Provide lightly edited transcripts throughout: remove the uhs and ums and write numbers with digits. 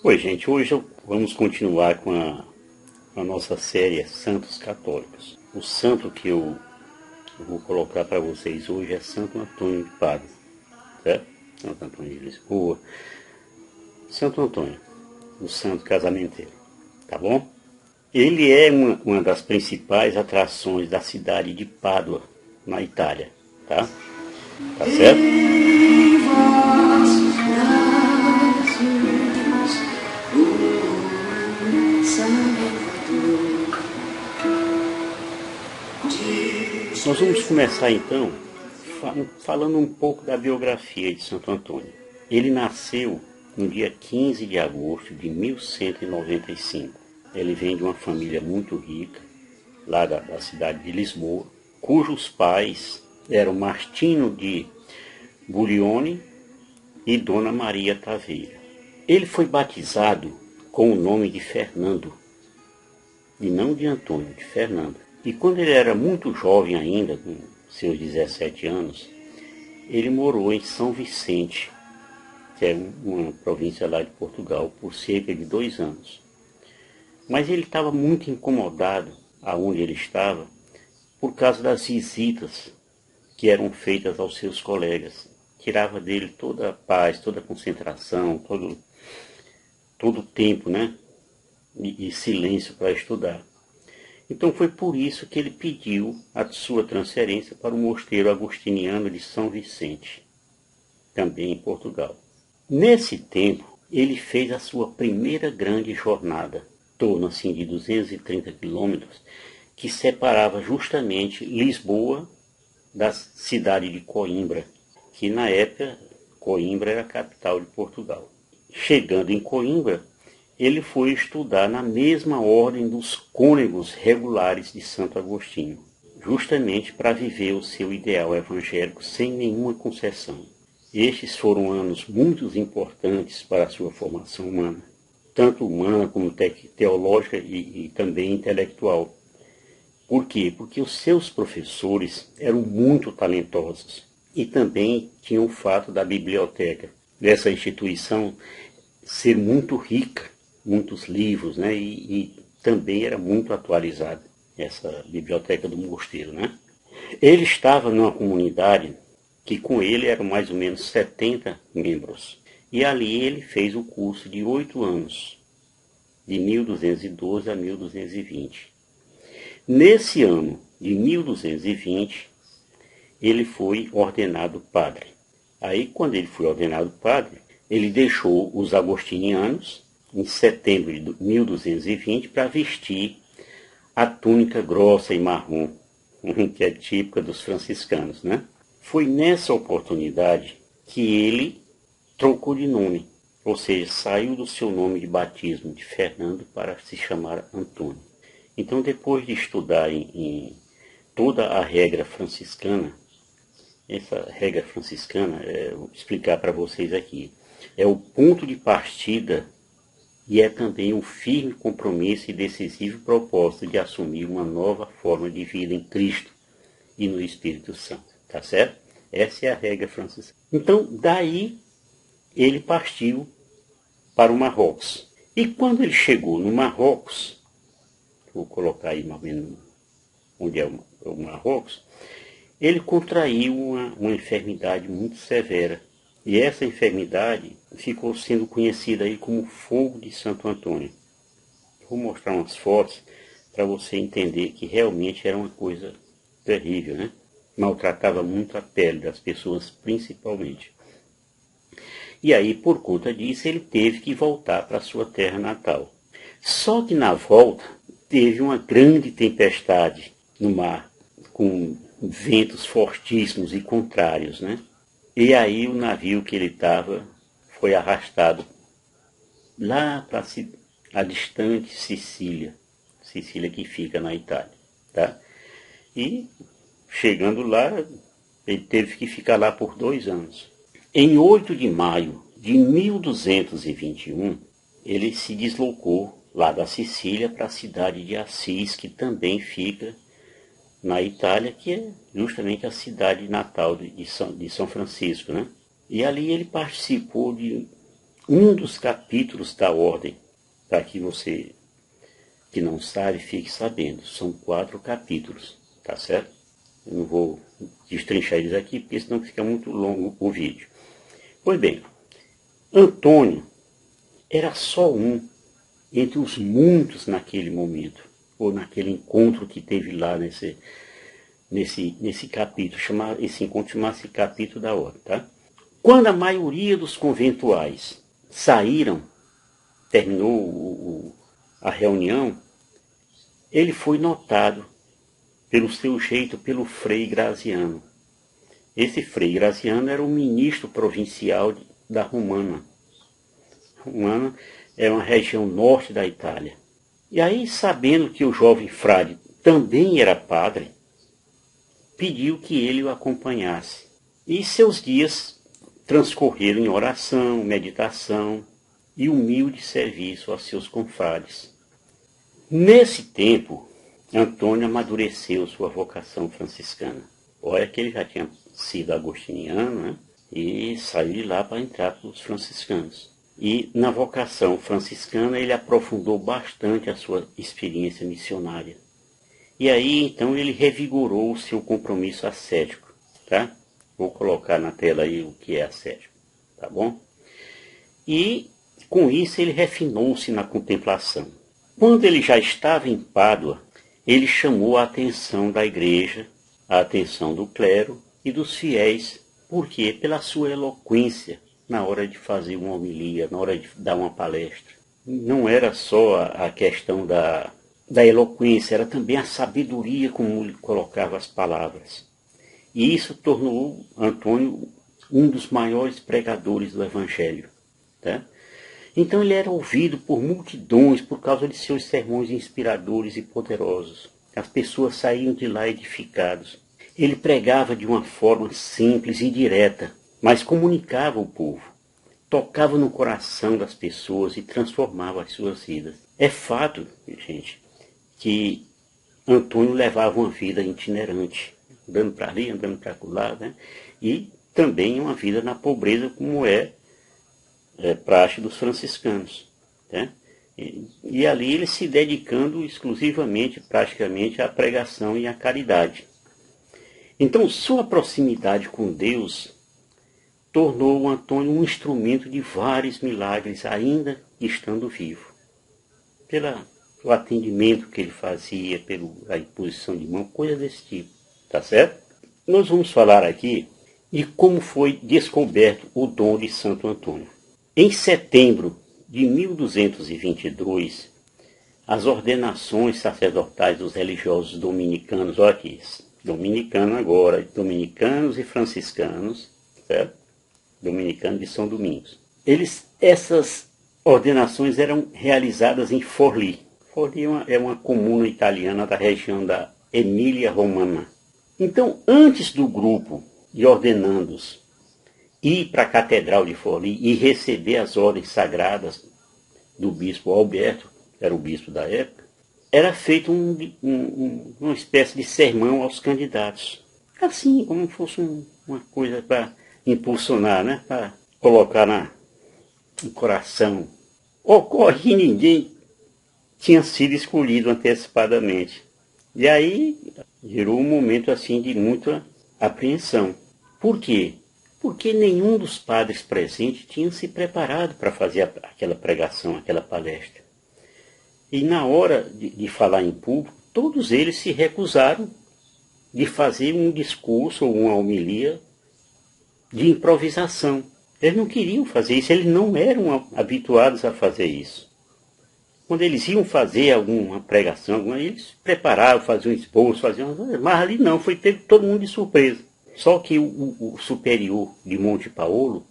Oi, gente, hoje vamos continuar com a nossa série Santos Católicos. O santo que eu vou colocar para vocês hoje é Santo Antônio de Pádua, certo? Santo Antônio de Lisboa, Santo Antônio, o santo casamenteiro, tá bom? Ele é uma das principais atrações da cidade de Pádua, na Itália, tá? Tá certo? Nós vamos começar então falando um pouco da biografia de Santo Antônio. Ele nasceu no dia 15 de agosto de 1195. Ele vem de uma família muito rica, lá da cidade de Lisboa, cujos pais eram Martino de Buglione e Dona Maria Taveira. Ele foi batizado com o nome de Fernando, e não de Antônio, de Fernando. E quando ele era muito jovem ainda, com seus 17 anos, ele morou em São Vicente, que é uma província lá de Portugal, por cerca de 2 anos. Mas ele estava muito incomodado aonde ele estava por causa das visitas que eram feitas aos seus colegas. Tirava dele toda a paz, toda a concentração, todo o tempo, né? E silêncio para estudar. Então foi por isso que ele pediu a sua transferência para o mosteiro agostiniano de São Vicente, também em Portugal. Nesse tempo, ele fez a sua primeira grande jornada, torno assim de 230 quilômetros, que separava justamente Lisboa da cidade de Coimbra, que na época Coimbra era a capital de Portugal. Chegando em Coimbra, ele foi estudar na mesma ordem dos cônegos regulares de Santo Agostinho, justamente para viver o seu ideal evangélico sem nenhuma concessão. Estes foram anos muito importantes para a sua formação humana, tanto humana como teológica e também intelectual. Por quê? Porque os seus professores eram muito talentosos e também tinham o fato da biblioteca dessa instituição ser muito rica, muitos livros, né? E também era muito atualizada essa biblioteca do mosteiro, né? Ele estava numa comunidade que com ele eram mais ou menos 70 membros. E ali ele fez o curso de 8 anos, de 1212 a 1220. Nesse ano de 1220, ele foi ordenado padre. Aí, quando ele foi ordenado padre, ele deixou os agostinianos em setembro de 1220 para vestir a túnica grossa e marrom, que é típica dos franciscanos, né? Foi nessa oportunidade que ele trocou de nome, ou seja, saiu do seu nome de batismo de Fernando para se chamar Antônio. Então, depois de estudar em toda a regra franciscana, essa regra franciscana, vou explicar para vocês aqui, é o ponto de partida e é também um firme compromisso e decisivo propósito de assumir uma nova forma de vida em Cristo e no Espírito Santo, tá certo? Essa é a regra franciscana. Então, daí ele partiu para o Marrocos. E quando ele chegou no Marrocos, vou colocar aí mais ou menos onde é o Marrocos, ele contraiu uma enfermidade muito severa. E essa enfermidade ficou sendo conhecida aí como fogo de Santo Antônio. Vou mostrar umas fotos para você entender que realmente era uma coisa terrível, né? Maltratava muito a pele das pessoas, principalmente. E aí, por conta disso, ele teve que voltar para a sua terra natal. Só que na volta, teve uma grande tempestade no mar, com ventos fortíssimos e contrários, né? E aí o navio que ele estava foi arrastado lá para a distante Sicília que fica na Itália, tá? E chegando lá, ele teve que ficar lá por 2 anos. Em 8 de maio de 1221, ele se deslocou lá da Sicília para a cidade de Assis, que também fica na Itália, que é justamente a cidade natal de São Francisco, né? E ali ele participou de Um dos capítulos da ordem, para que você que não sabe, fique sabendo, são 4 capítulos, tá certo? Eu não vou destrinchar eles aqui, porque senão fica muito longo o vídeo. Pois bem, Antônio era só um entre os muitos naquele momento, ou naquele encontro que teve lá nesse capítulo, esse encontro chama-se capítulo da ordem, tá? Quando a maioria dos conventuais saíram, terminou a reunião, ele foi notado pelo seu jeito, pelo Frei Graziano. Esse Frei Graziano era o ministro provincial da Romana. Romana é uma região norte da Itália. E aí, sabendo que o jovem frade também era padre, pediu que ele o acompanhasse. E seus dias transcorreram em oração, meditação e humilde serviço aos seus confrades. Nesse tempo, Antônio amadureceu sua vocação franciscana. Olha que ele já tinha sido agostiniano, né? E saiu de lá para entrar para os franciscanos. E na vocação franciscana ele aprofundou bastante a sua experiência missionária. E aí então ele revigorou o seu compromisso ascético, tá? Vou colocar na tela aí o que é ascético, tá bom? E com isso ele refinou-se na contemplação. Quando ele já estava em Pádua, ele chamou a atenção da igreja, a atenção do clero e dos fiéis, porque pela sua eloquência na hora de fazer uma homilia, na hora de dar uma palestra. Não era só a questão da eloquência, era também a sabedoria como ele colocava as palavras. E isso tornou Antônio um dos maiores pregadores do Evangelho, tá? Então ele era ouvido por multidões por causa de seus sermões inspiradores e poderosos. As pessoas saíam de lá edificados. Ele pregava de uma forma simples e direta, mas comunicava o povo. Tocava no coração das pessoas e transformava as suas vidas. É fato, gente, que Antônio levava uma vida itinerante, andando para ali, andando para lá, né? E também uma vida na pobreza, como é praxe dos franciscanos, né? E ali ele se dedicando exclusivamente, praticamente, à pregação e à caridade. Então, sua proximidade com Deus tornou o Antônio um instrumento de vários milagres, ainda estando vivo. Pelo atendimento que ele fazia, pela imposição de mão, coisas desse tipo, tá certo? Nós vamos falar aqui de como foi descoberto o dom de Santo Antônio. Em setembro de 1222, as ordenações sacerdotais dos religiosos dominicanos, olha aqui, dominicano agora, dominicanos e franciscanos, certo? Dominicano de São Domingos. Essas ordenações eram realizadas em Forlì. Forlì é uma comuna italiana da região da Emília-Romana. Então, antes do grupo de ordenandos ir para a Catedral de Forlì e receber as ordens sagradas do bispo Alberto, que era o bispo da época, era feito uma espécie de sermão aos candidatos. Assim, como fosse uma coisa para impulsionar, né? Para colocar no coração. Ocorre que ninguém tinha sido escolhido antecipadamente. E aí gerou um momento assim de muita apreensão. Por quê? Porque nenhum dos padres presentes tinha se preparado para fazer aquela pregação, aquela palestra. E na hora de falar em público, todos eles se recusaram de fazer um discurso ou uma homilia de improvisação. Eles não queriam fazer isso, eles não eram habituados a fazer isso. Quando eles iam fazer alguma pregação, eles preparavam, faziam um esboço, mas ali não, foi pego todo mundo de surpresa. Só que o superior de Monte Paolo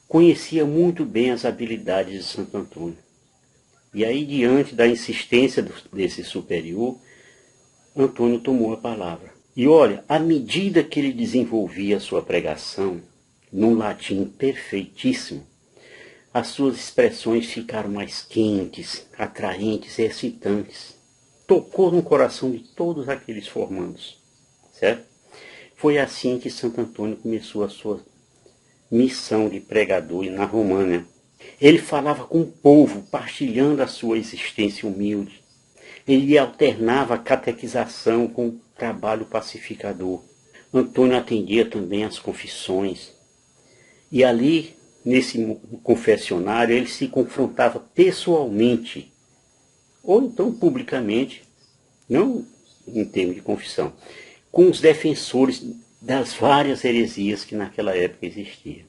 conhecia muito bem as habilidades de Santo Antônio. E aí, diante da insistência desse superior, Antônio tomou a palavra. E olha, à medida que ele desenvolvia a sua pregação, num latim perfeitíssimo, as suas expressões ficaram mais quentes, atraentes e excitantes. Tocou no coração de todos aqueles formandos, certo? Foi assim que Santo Antônio começou a sua missão de pregador na România. Ele falava com o povo, partilhando a sua existência humilde. Ele alternava a catequização com o trabalho pacificador. Antônio atendia também às confissões. E ali, nesse confessionário, ele se confrontava pessoalmente, ou então publicamente, não em termos de confissão, com os defensores das várias heresias que naquela época existiam.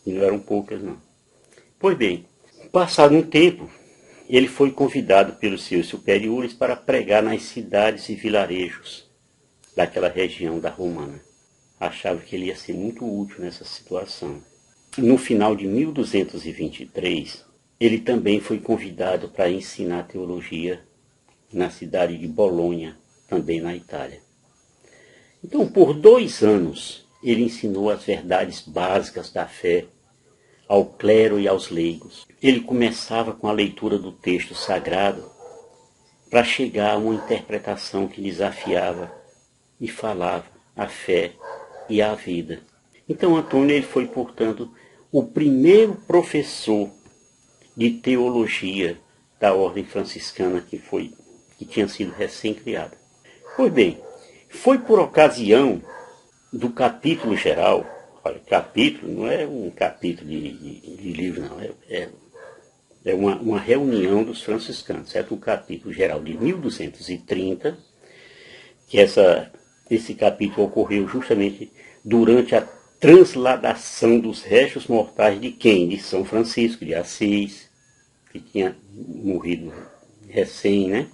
E não eram poucas, não. Pois bem, passado um tempo, ele foi convidado pelos seus superiores para pregar nas cidades e vilarejos daquela região da Romana. Achava que ele ia ser muito útil nessa situação. No final de 1223, ele também foi convidado para ensinar teologia na cidade de Bolonha, também na Itália. Então, por 2 anos, ele ensinou as verdades básicas da fé ao clero e aos leigos. Ele começava com a leitura do texto sagrado para chegar a uma interpretação que desafiava e falava a fé e a vida. Então, Antônio ele foi, portanto, o primeiro professor de teologia da ordem franciscana que tinha sido recém-criada. Pois bem, foi por ocasião do capítulo geral. Olha, capítulo não é um capítulo de livro, não. É uma reunião dos franciscanos, certo? O capítulo geral de 1230, que esse capítulo ocorreu justamente durante a transladação dos restos mortais de quem? De São Francisco de Assis, que tinha morrido recém, né?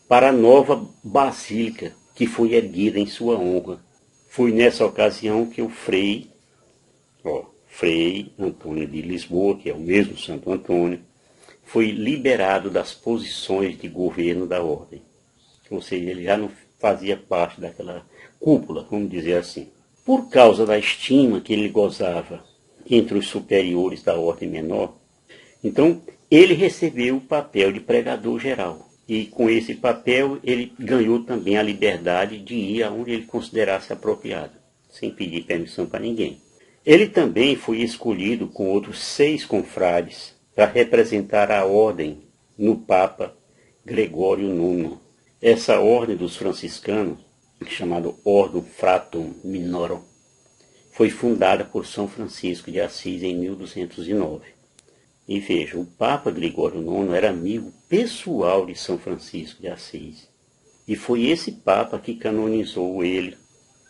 Para a nova basílica que foi erguida em sua honra. Foi nessa ocasião que o Frei Antônio de Lisboa, que é o mesmo Santo Antônio, foi liberado das posições de governo da ordem. Ou seja, ele já não fazia parte daquela cúpula, vamos dizer assim. Por causa da estima que ele gozava entre os superiores da ordem menor, então ele recebeu o papel de pregador geral. E com esse papel ele ganhou também a liberdade de ir aonde ele considerasse apropriado, sem pedir permissão para ninguém. Ele também foi escolhido com outros 6 confrades para representar a ordem no Papa Gregório IX. Essa ordem dos franciscanos, chamada Ordo Fratum Minorum, foi fundada por São Francisco de Assis em 1209. E veja, o Papa Gregório IX era amigo pessoal de São Francisco de Assis. E foi esse Papa que canonizou ele,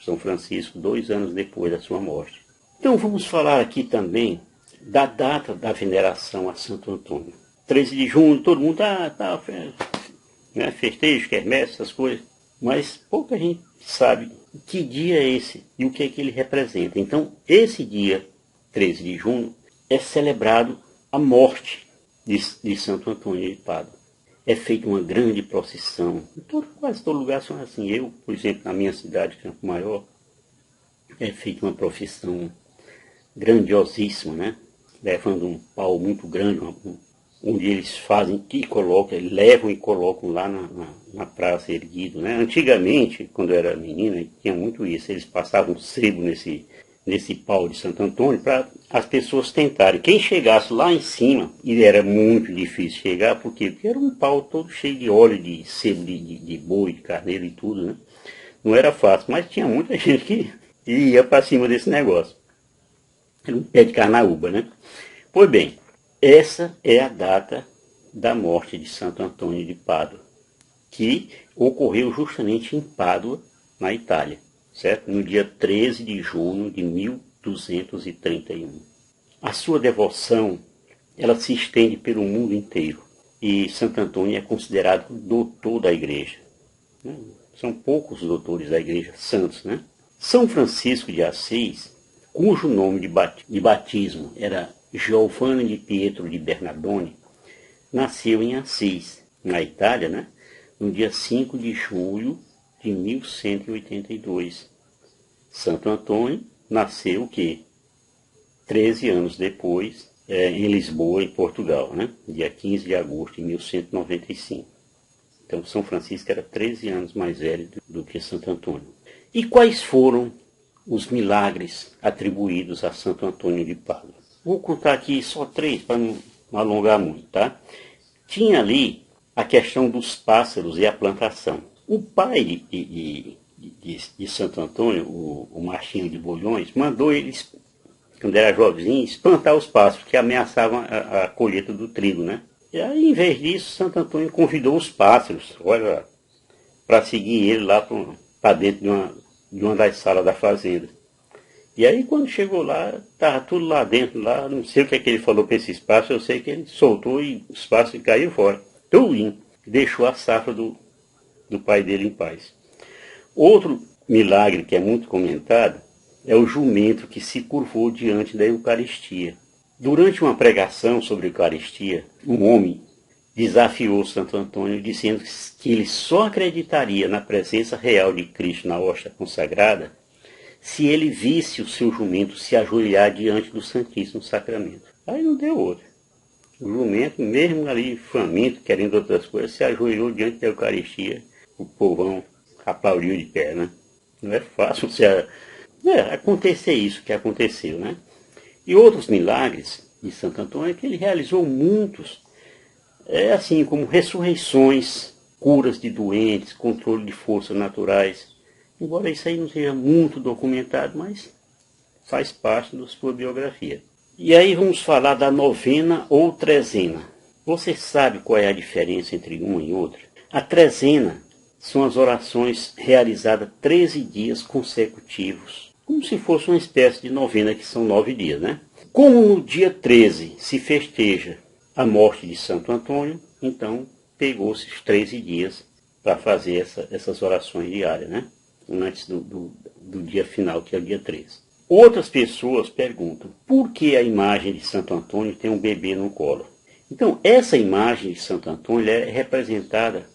São Francisco, 2 anos depois da sua morte. Então vamos falar aqui também da data da veneração a Santo Antônio. 13 de junho, todo mundo né, festejo, quermesse, essas coisas. Mas pouca gente sabe que dia é esse e o que é que ele representa. Então, esse dia, 13 de junho, é celebrado a morte de Santo Antônio de Pádua. É feita uma grande procissão. Quase todo lugar são assim. Eu, por exemplo, na minha cidade, Campo Maior, é feita uma procissão grandiosíssima, né? Levando um pau muito grande, onde eles fazem, eles levam e colocam lá na praça erguido, né? Antigamente, quando eu era menina, tinha muito isso. Eles passavam sebo nesse pau de Santo Antônio para as pessoas tentarem. Quem chegasse lá em cima, e era muito difícil chegar, por quê? Porque era um pau todo cheio de óleo, de sebo de boi, de carneiro e tudo, né? Não era fácil, mas tinha muita gente que ia para cima desse negócio. Era um pé de carnaúba, né? Pois bem, essa é a data da morte de Santo Antônio de Pádua, que ocorreu justamente em Pádua, na Itália, certo? No dia 13 de junho de 1231. A sua devoção, ela se estende pelo mundo inteiro. E Santo Antônio é considerado doutor da igreja. São poucos doutores da igreja santos, né? São Francisco de Assis, cujo nome de batismo era Giovanni di Pietro di Bernardone, nasceu em Assis, na Itália, né? No dia 5 de julho de 1182. Santo Antônio nasceu o quê? 13 anos depois, em Lisboa, em Portugal, né? Dia 15 de agosto de 1195. Então, São Francisco era 13 anos mais velho do que Santo Antônio. E quais foram os milagres atribuídos a Santo Antônio de Pádua? Vou contar aqui só 3 para não alongar muito, tá? Tinha ali a questão dos pássaros e a plantação. O pai de Santo Antônio, o Martinho de Bulhões, mandou eles, quando era jovenzinho, espantar os pássaros que ameaçavam a colheita do trigo, né? E aí, em vez disso, Santo Antônio convidou os pássaros, olha, para seguir ele lá para dentro de uma das salas da fazenda. E aí, quando chegou lá, estava tudo lá dentro, lá, não sei o que é que ele falou para esses pássaros, eu sei que ele soltou e os pássaros caíram fora. Tudinho. Deixou a safra do pai dele em paz. Outro milagre que é muito comentado é o jumento que se curvou diante da Eucaristia. Durante uma pregação sobre a Eucaristia, um homem desafiou Santo Antônio dizendo que ele só acreditaria na presença real de Cristo na hóstia consagrada se ele visse o seu jumento se ajoelhar diante do Santíssimo Sacramento. Aí não deu outra. O jumento, mesmo ali faminto, querendo outras coisas, se ajoelhou diante da Eucaristia. O povão aplaudiu de pé, né? Não é fácil acontecer isso que aconteceu, né? E outros milagres de Santo Antônio é que ele realizou muitos, assim como ressurreições, curas de doentes, controle de forças naturais. Embora isso aí não seja muito documentado, mas faz parte da sua biografia. E aí vamos falar da novena ou trezena. Você sabe qual é a diferença entre uma e outra? A trezena são as orações realizadas 13 dias consecutivos, como se fosse uma espécie de novena, que são 9 dias, né? Como no dia 13 se festeja a morte de Santo Antônio, então pegou-se os 13 dias para fazer essas orações diárias, né? Antes do dia final, que é o dia 13. Outras pessoas perguntam, por que a imagem de Santo Antônio tem um bebê no colo? Então, essa imagem de Santo Antônio é representada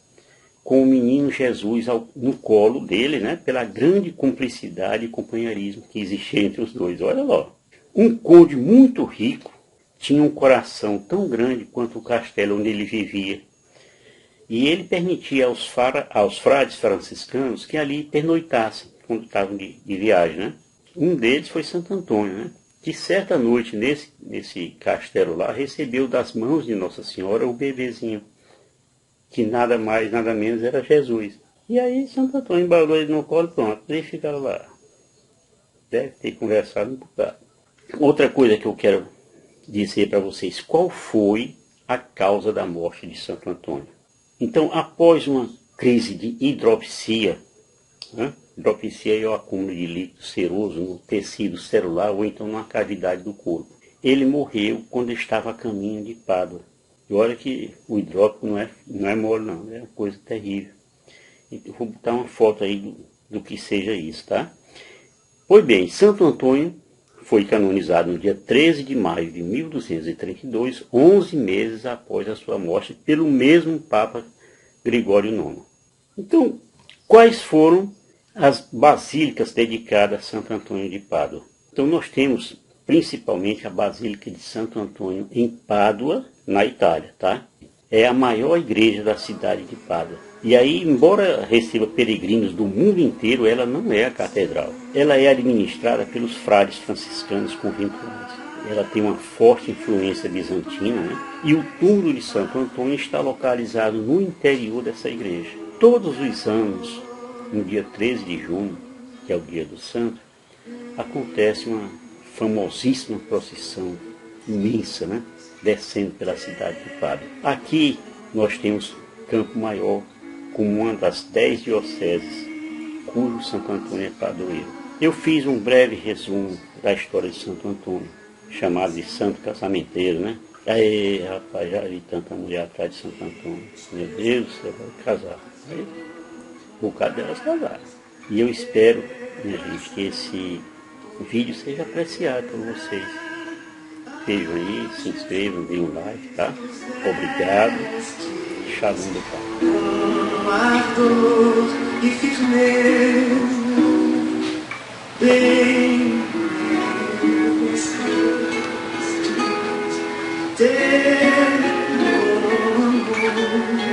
com o menino Jesus no colo dele, né, pela grande cumplicidade e companheirismo que existia entre os dois. Olha lá, um conde muito rico tinha um coração tão grande quanto o castelo onde ele vivia. E ele permitia aos frades franciscanos que ali pernoitassem, quando estavam de viagem, né? Um deles foi Santo Antônio, né? Que certa noite, nesse castelo lá, recebeu das mãos de Nossa Senhora o bebezinho, que nada mais, nada menos era Jesus. E aí Santo Antônio embalou ele no colo, pronto, e ficaram lá. Deve ter conversado um bocado. Outra coisa que eu quero dizer para vocês, qual foi a causa da morte de Santo Antônio? Então, após uma crise de hidropsia, né? Hidropsia é o acúmulo de líquido seroso no tecido celular ou então numa cavidade do corpo. Ele morreu quando estava a caminho de Pádua. E olha que o hidrópico não é mole não, é uma coisa terrível. Então, vou botar uma foto aí do que seja isso, tá? Pois bem, Santo Antônio foi canonizado no dia 13 de maio de 1232, 11 meses após a sua morte, pelo mesmo Papa Gregório IX. Então, quais foram as basílicas dedicadas a Santo Antônio de Pádua? Então, nós temos principalmente a Basílica de Santo Antônio em Pádua, na Itália, tá? É a maior igreja da cidade de Pádua. E aí, embora receba peregrinos do mundo inteiro, ela não é a catedral. Ela é administrada pelos frades franciscanos conventuais. Ela tem uma forte influência bizantina, né? E o túmulo de Santo Antônio está localizado no interior dessa igreja. Todos os anos, no dia 13 de junho, que é o dia do santo, acontece uma famosíssima procissão imensa, né? Descendo pela cidade de Pádua. Aqui nós temos Campo Maior como uma das 10 dioceses cujo Santo Antônio é padroeiro. Eu fiz um breve resumo da história de Santo Antônio, chamado de Santo Casamenteiro, né? Aí, rapaz, já vi tanta mulher atrás de Santo Antônio. Meu Deus, você vai casar. Aí, um bocado delas casaram. E eu espero, minha gente, que esse vídeo seja apreciado por vocês. Vejam aí, se inscrevam, deem um like, tá? Obrigado. Shalom do Pai. A dor e firmeza, bem ter amor.